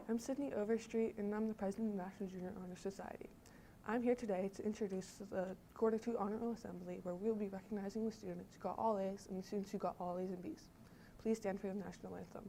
I'm Sydney Overstreet, and I'm the president of the National Junior Honor Society. I'm here today to introduce the Quarter 2 Honor Roll Assembly, where we'll be recognizing the students who got all A's and the students who got all A's and B's. Please stand for the National Anthem.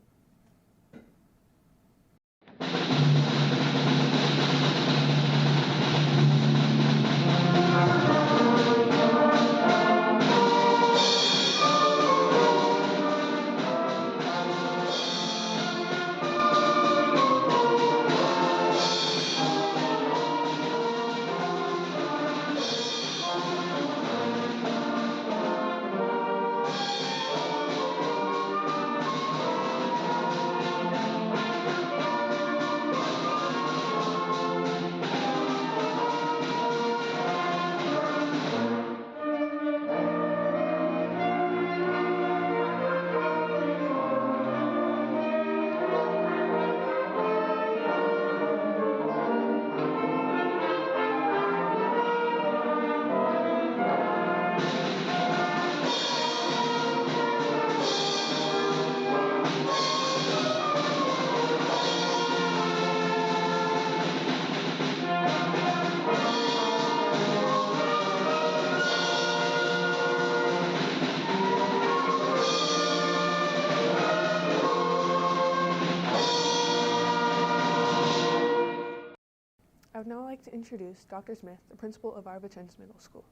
I would now like to introduce Dr. Smith, the principal of our Vicenza Middle School.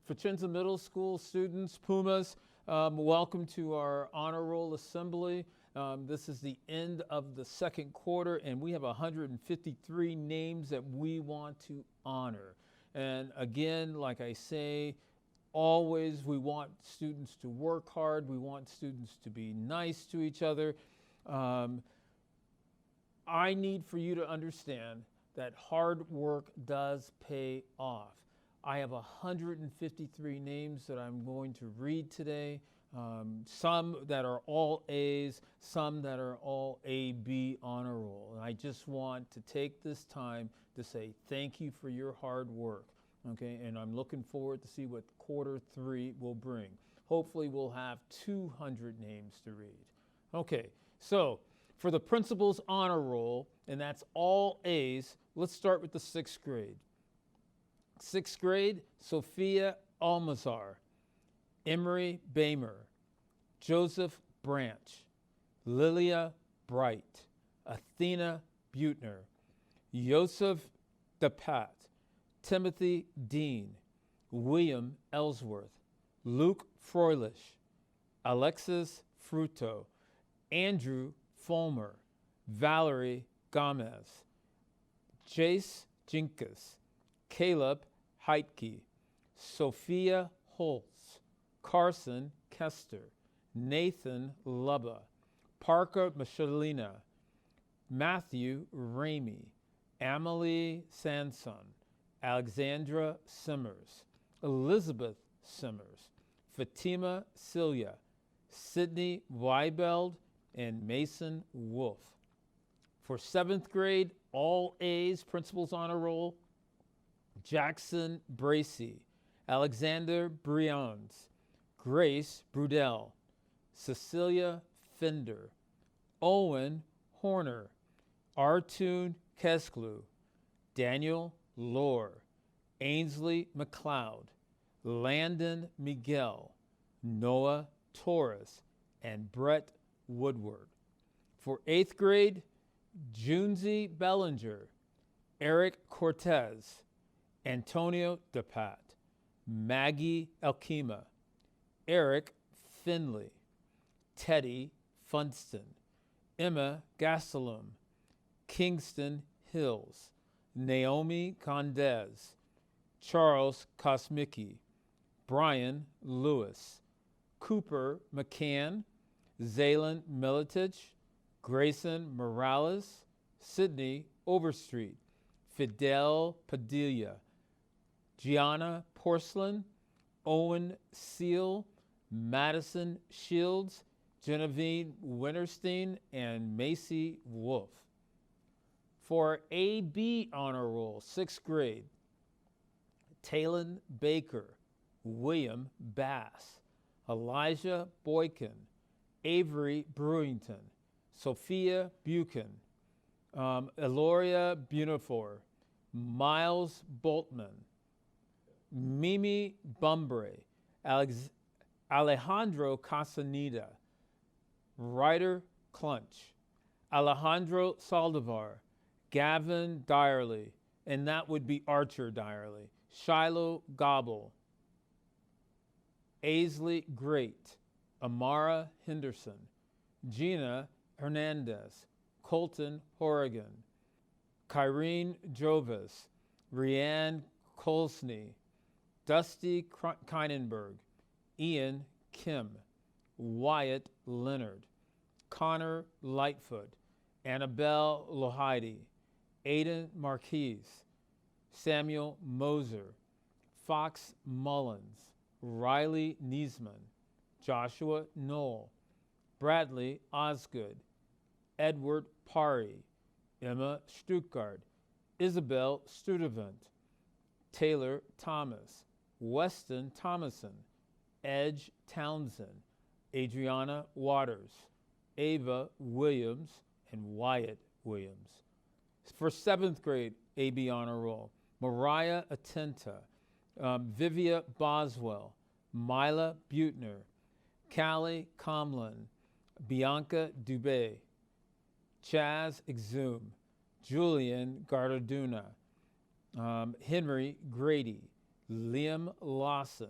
Vicenza Middle School students, Pumas, welcome to our Honor Roll Assembly. This is the end of the second quarter, and we have 153 names that we want to honor. And again, like I say, always we want students to work hard. We want students to be nice to each other. I need for you to understand that hard work does pay off. I have 153 names that I'm going to read today, some that are all A's, some that are all A-B honor roll. And I just want to take this time to say thank you for your hard work, okay? And I'm looking forward to see what quarter 3 will bring. Hopefully we'll have 200 names to read. Okay, so for the principal's honor roll, and that's all A's, let's start with the 6th grade. 6th grade, Sophia Almazar, Emery Bamer, Joseph Branch, Lilia Bright, Athena Butner, Joseph DePat, Timothy Dean, William Ellsworth, Luke Froelich, Alexis Fruto, Andrew Fulmer, Valerie Gomez, Jace Jinkus, Caleb Heitke, Sophia Holtz, Carson Kester, Nathan Lubba, Parker Michelina, Matthew Ramey, Amelie Sanson, Alexandra Simmers, Elizabeth Simmers, Fatima Celia, Sydney Weibeld, and Mason Wolf. For 7th grade, all A's, principal's honor roll, Jackson Bracey, Alexander Brions, Grace Brudel, Cecilia Fender, Owen Horner, Artun Kesklu, Daniel Lohr, Ainsley McLeod, Landon Miguel, Noah Torres, and Brett Woodward. For 8th grade, Junzi Bellinger, Eric Cortez, Antonio DePat, Maggie Elkema, Eric Finley, Teddy Funston, Emma Gastelum, Kingston Hills, Naomi Condez, Charles Kosmicki, Brian Lewis, Cooper McCann, Zaylen Militich, Grayson Morales, Sydney Overstreet, Fidel Padilla, Gianna Porcelain, Owen Seal, Madison Shields, Genevieve Winterstein, and Macy Wolf. For A-B honor roll, 6th grade, Talon Baker, William Bass, Elijah Boykin, Avery Brewington, Sophia Buchan, Eloria Bunifor, Miles Boltman, Mimi Bumbre, Alejandro Casanida, Ryder Clunch, Alejandro Saldivar, Gavin Dyerly, and that would be Archer Dyerly, Shiloh Gobble, Aisley Great, Amara Henderson, Gina Hernandez, Colton Horrigan, Kyrene Jovis, Rianne Colsney, Dusty Keinenberg, Ian Kim, Wyatt Leonard, Connor Lightfoot, Annabelle Lohide, Aidan Marquise, Samuel Moser, Fox Mullins, Riley Niesman, Joshua Knoll, Bradley Osgood, Edward Pari, Emma Stuttgart, Isabel Studevant, Taylor Thomas, Weston Thomason, Edge Townsend, Adriana Waters, Ava Williams, and Wyatt Williams. For 7th grade AB Honor Roll, Mariah Atenta, Vivia Boswell, Mila Butner, Callie Comlin, Bianca Dubé, Chaz Exum, Julian Gardaduna, Henry Grady, Liam Lawson,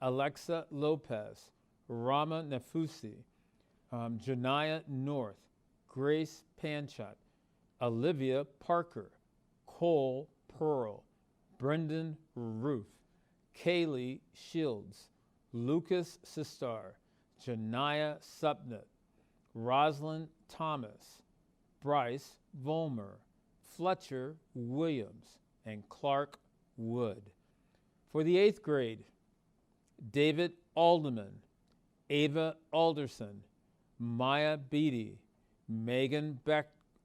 Alexa Lopez, Rama Nafusi, Janaya North, Grace Panchat, Olivia Parker, Cole Pearl, Brendan Ruth, Kaylee Shields, Lucas Sistar, Janaya Supnett, Rosalind Thomas, Bryce Volmer, Fletcher Williams, and Clark Wood. For the 8th grade, David Alderman, Ava Alderson, Maya Beatty, Megan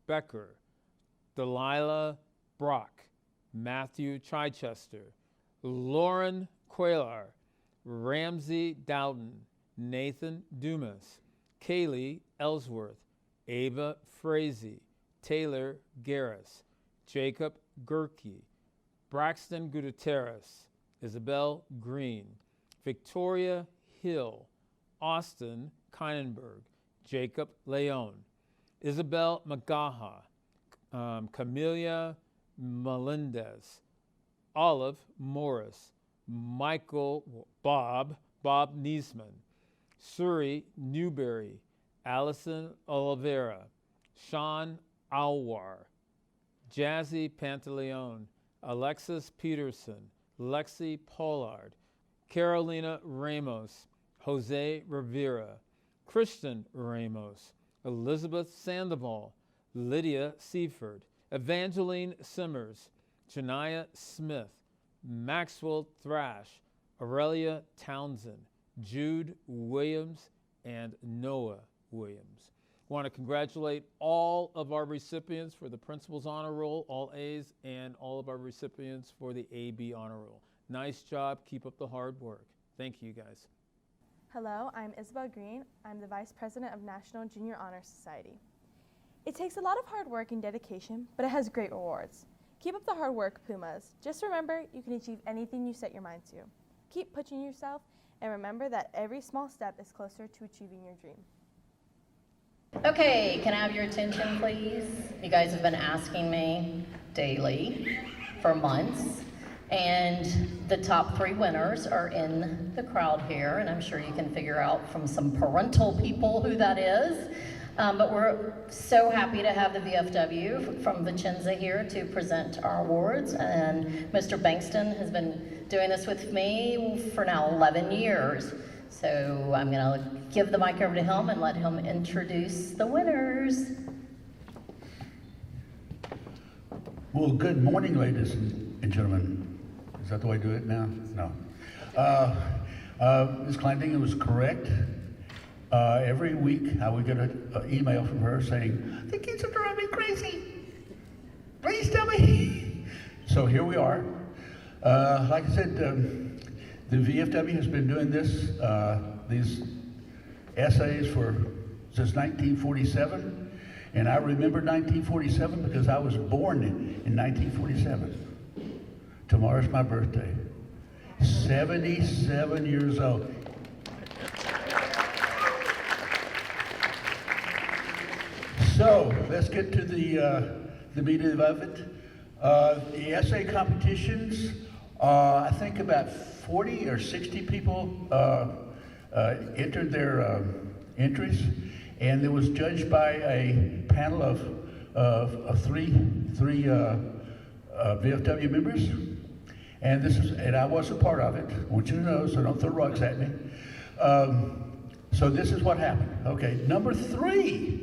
Becker, Delilah Brock, Matthew Chichester, Lauren Quaylar, Ramsey Dowden, Nathan Dumas, Kaylee Ellsworth, Ava Frazee, Taylor Garris, Jacob Gerke, Braxton Gutierrez, Isabel Green, Victoria Hill, Austin Keinenberg, Jacob Leon, Isabel Magaha, Camelia Melendez, Olive Morris, Michael Bob Niesman, Suri Newberry, Allison Oliveira, Sean Alwar, Jazzy Pantaleon, Alexis Peterson, Lexi Pollard, Carolina Ramos, Jose Rivera, Kristen Ramos, Elizabeth Sandoval, Lydia Seaford, Evangeline Simmers, Janaya Smith, Maxwell Thrash, Aurelia Townsend, Jude Williams, and Noah Williams. I want to congratulate all of our recipients for the Principal's Honor Roll, all A's, and all of our recipients for the AB Honor Roll. Nice job. Keep up the hard work. Thank you, guys. Hello, I'm Isabel Green. I'm the Vice President of National Junior Honor Society. It takes a lot of hard work and dedication, but it has great rewards. Keep up the hard work, Pumas. Just remember, you can achieve anything you set your mind to. Keep pushing yourself, and remember that every small step is closer to achieving your dream. Okay, can I have your attention, please? You guys have been asking me daily for months, and the top 3 winners are in the crowd here, and I'm sure you can figure out from some parental people who that is. But we're so happy to have the VFW from Vicenza here to present our awards, and Mr. Bankston has been doing this with me for now 11 years. So I'm gonna give the mic over to him and let him introduce the winners. Well, good morning, ladies and gentlemen. Is that the way I do it now? No. Ms. Clanding was correct. Every week I would get an email from her saying, the kids are driving me crazy. Please tell me. So here we are. Like I said, the VFW has been doing these essays since 1947. And I remember 1947 because I was born in 1947. Tomorrow's my birthday. 77 years old. So let's get to the meat of it. The essay competitions, I think about 40 or 60 people entered their entries, and it was judged by a panel of three VFW members. And I wasn't part of it. I want you to know, so don't throw rocks at me. So this is what happened. Okay, number three,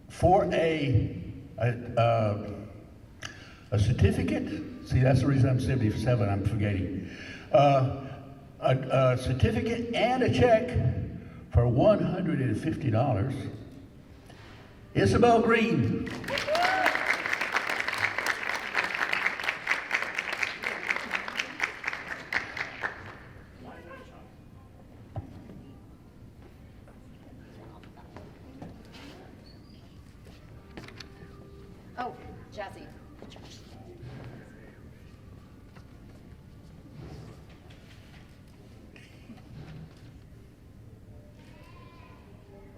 for a certificate. See, that's the reason I'm 77. I'm forgetting. A certificate and a check for $150. Isabel Green. Oh, Jazzy.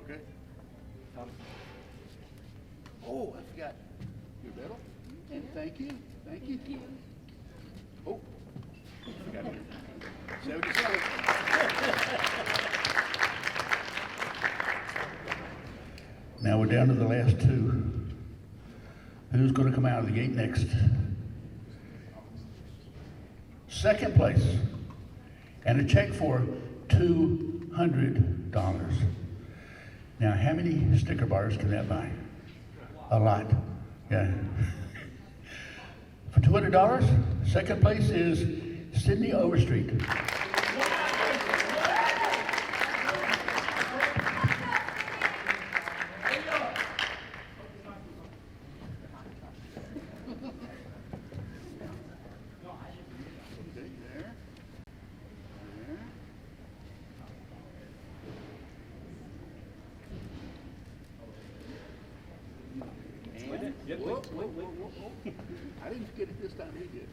Okay. Oh, I forgot your medal. And thank you. Oh, I forgot it. 77. Now we're down to the last two. Who's going to come out of the gate next? Second place, and a check for $200. Now, how many sticker bars can that buy? A lot. Yeah. For $200, second place is Sydney Overstreet. Whoa. I didn't forget it this time, he did.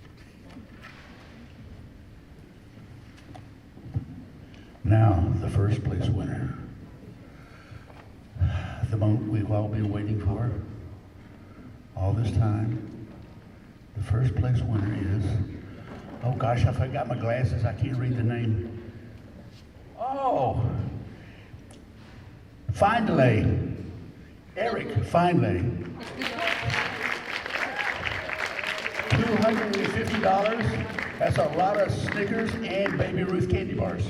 Now, the first place winner. The moment we've all been waiting for all this time. The first place winner is, oh gosh, I forgot my glasses. I can't read the name. Oh, Findlay. Eric Findlay. $250. That's a lot of Snickers and Baby Ruth candy bars.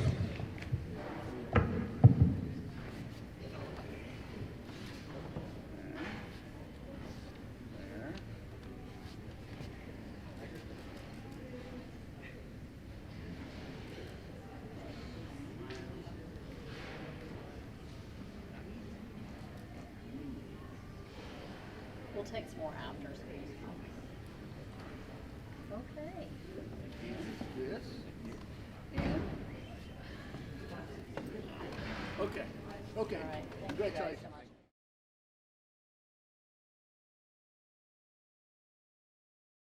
We'll take some more after. Okay. This. And. Okay. All right. Thank you guys so much.